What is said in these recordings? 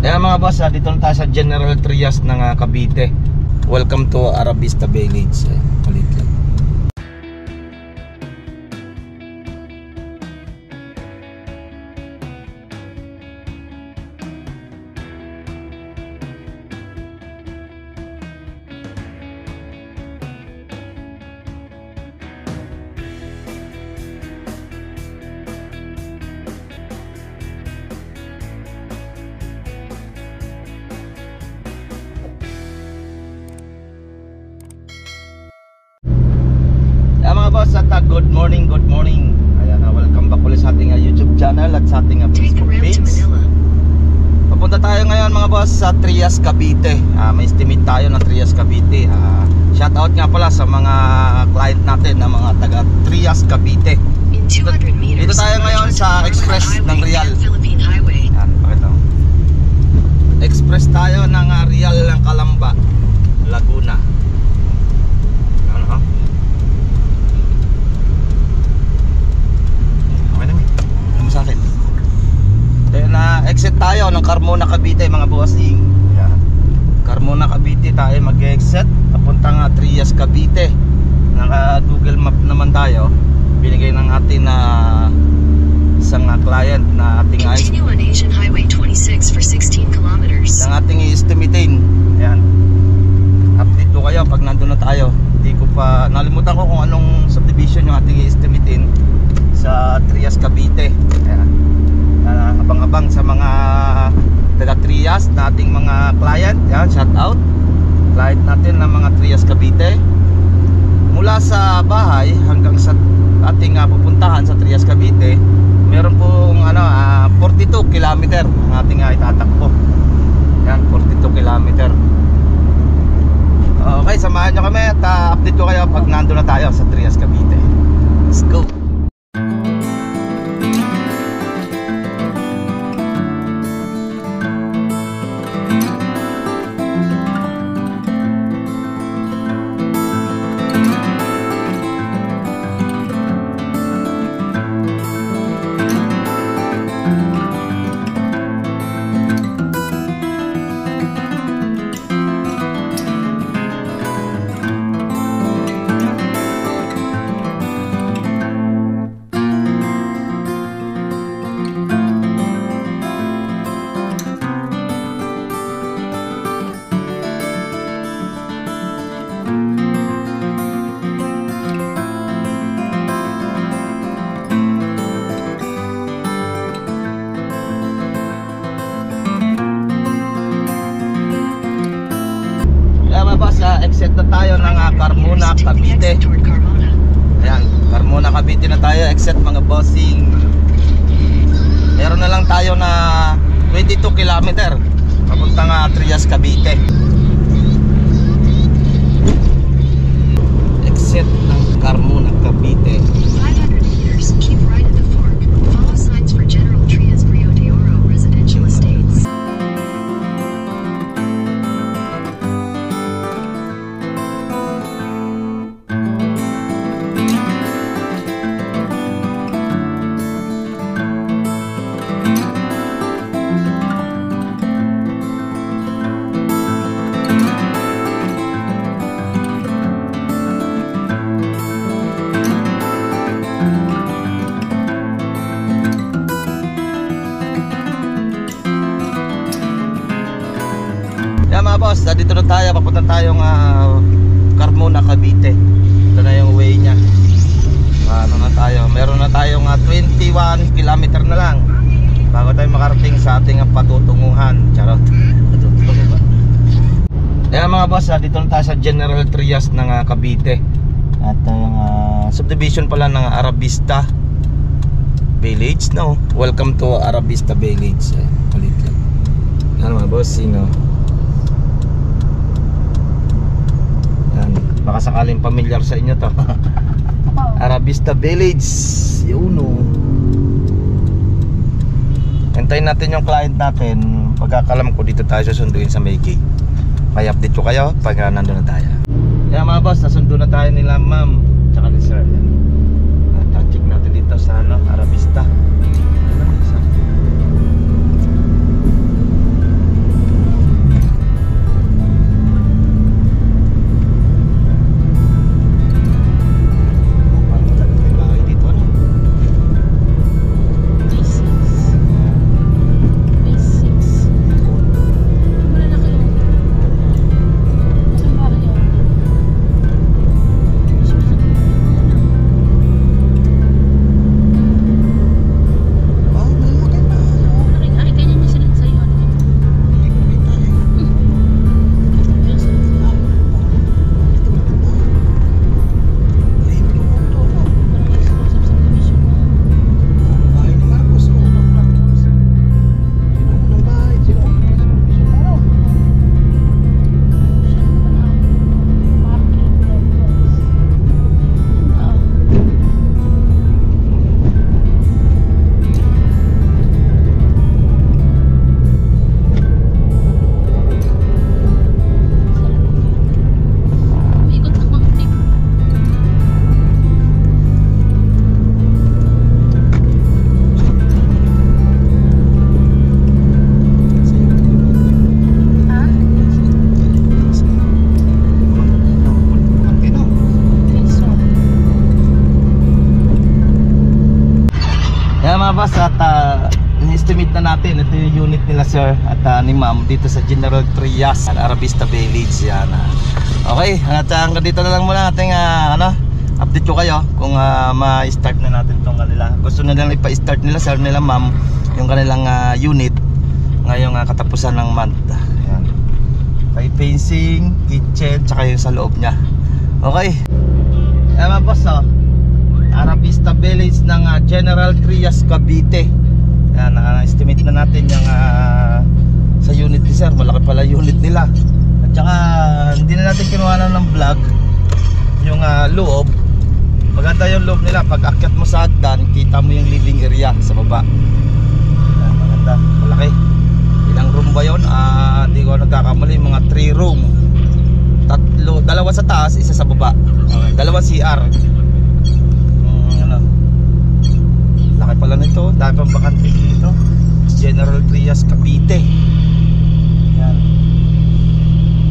Kaya mga boss, dito na tayo sa General Trias ng Cavite. Welcome to Arabista Village. Palit lang. At good morning. Ayan, welcome back ulit sa ating YouTube channel at sa ating Facebook page. Papunta tayo ngayon mga boss sa Trias, Cavite. May estimate tayo ng Trias, Cavite. Shout out nga pala sa mga client natin na mga taga Trias, Cavite. Dito tayo ngayon sa Express ng Real. Ayan, pakita mo. Express tayo ng Real ng Calamba, Laguna. Exit tayo ng Carmona, Cavite mga bossing. Ayan. Carmona, Cavite tayo mag-exit papuntang Trias, Cavite. Naka Google Map naman tayo. Binigay ng atin na isang client na ating Continue on Asian Highway 26 for 16 kilometers. Ng ating i-estimatein. Ayan. Update ko kayo pag nandun na tayo. Hindi ko pa nalimutan ko kung anong subdivision yung ating i-estimatein sa Trias, Cavite. Ayan. Abang-abang sa mga taga Trias na ating mga client. Yan, shout out client natin ng mga Trias, Cavite. Mula sa bahay hanggang sa ating pupuntahan sa Trias, Cavite, meron pong 42 kilometer ang ating itatakbo. Yan, 42 kilometer. Okay, samahan nyo kami at update ko kayo pag nandun na tayo sa Trias, Cavite. Let's go. Exit na tayo ng Carmona, Cavite. Ayan, Carmona, Cavite na tayo. Exit mga bossing. Meron na lang tayo na 22 kilometer papuntang Trias, Cavite. Exit ng Carmona, Cavite. 500 meters, keep right at the fork. Follow signs for General Trias Rio de Oro Residential Estates. Mga boss, dito na tayo, papunta tayong Carmona, Cavite. Ito na yung way nya. Ano na tayo, meron na tayong 21 kilometer na lang bago tayo makarating sa ating patutunguhan. Charot. Kaya mga boss, dito na tayo sa General Trias ng Cavite. At yung subdivision pala ng Arabista Village, no? Welcome to Arabista Village. Palit lang. Ano mga boss, baka sakaling familiar sa inyo to. Arabista Village. Yun o. Hintayin natin yung client natin. Pagkakalam ko dito tayo susunduin sa may gate. May update ko kayo pag nandun na tayo. Kaya mga boss, nasundo na tayo nila ma'am tsaka ni sir. At check natin dito sa Arabista. na natin. Ito yung unit nila sir at ni ma'am dito sa General Trias, Arabista Village yan. Okay, at hanggang dito na lang muna ating update ko kayo kung ma-start na natin tong kanila. Gusto na lang ipa-start nila sir nila ma'am yung kanilang unit ngayong katapusan ng month. Ayan. May fencing, kitchen, tsaka yung sa loob niya. Okay. Ayan mga boss Arabista Village ng General Trias, Cavite. Ayan, estimate na natin yung sa unit ni sir. Malaki pala unit nila. At saka hindi na natin kinuha ng vlog yung loob. Maganda yung loob nila. Pag akyat mo sa hagdan, kita mo yung living area sa baba. Ayan, maganda, malaki. Ilang room ba yun? Hindi ko nagkakamali, mga 3 room. Dalawa sa taas, isa sa baba. Dalawa CR. Laki pala nito, dami pang bakante dito. General Trias, Cavite. Yan.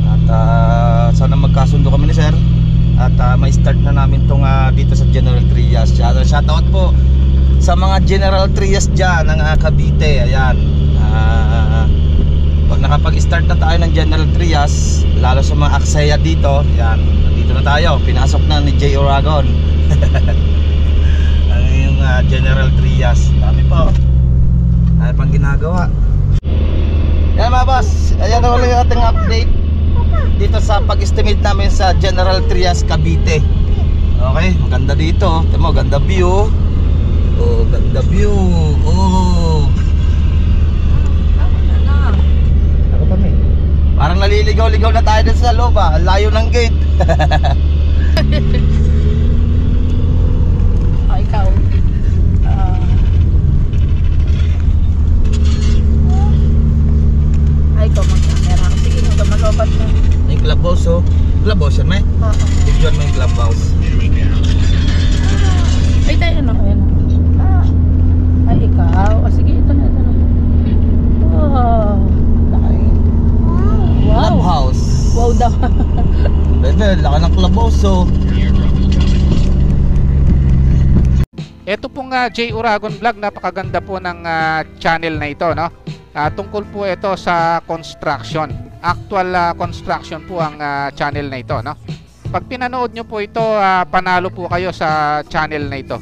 At sana magkasundo kami ni sir. At may start na namin tong dito sa General Trias. Shoutout po sa mga General Trias dyan ng Cavite. Ayan. Pag nakapag-start na tayo ng General Trias, lalo sa mga aksaya dito, yan, dito na tayo. Pinasok na ni J. Oragon. Yung General Trias. Dami po. Ay pang ginagawa. Yan mga boss, ayan na ulit ating update dito sa pag-estimate namin sa General Trias, Cavite. Okay, maganda dito. Tignan mo, ganda view. Oh, ganda view. Oh. Ako pa may. Parang naliligaw-ligaw na tayo dito sa loob layo ng gate. Ikaw. Ay, ikaw mag-camera. Sige, mag-lobat na. Yung clubhouse Clubhouse yan may? Oo. Tignan mo yung clubhouse. Ay, tayo na. Ayan. Ay, ikaw. Sige, ito na. Wow. Laki. Wow. Clubhouse. Wow daw. Bebe, laki ng clubhouse Ito pong J. Oragon Vlog, napakaganda po ng channel na ito, no? Tungkol po ito sa construction. Actual construction po ang channel na ito, no? Pag pinanood nyo po ito, panalo po kayo sa channel na ito.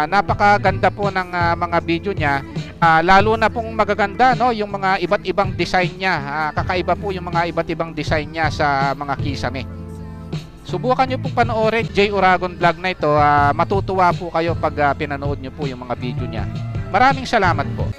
Napakaganda po ng mga video niya. Lalo na pong magaganda, no? Yung mga iba't ibang design niya. Kakaiba po yung mga iba't ibang design niya sa mga kisame. Subukan nyo pong panoorin J. Oragon Vlog na ito. Matutuwa po kayo pag pinanood nyo po yung mga video niya. Maraming salamat po.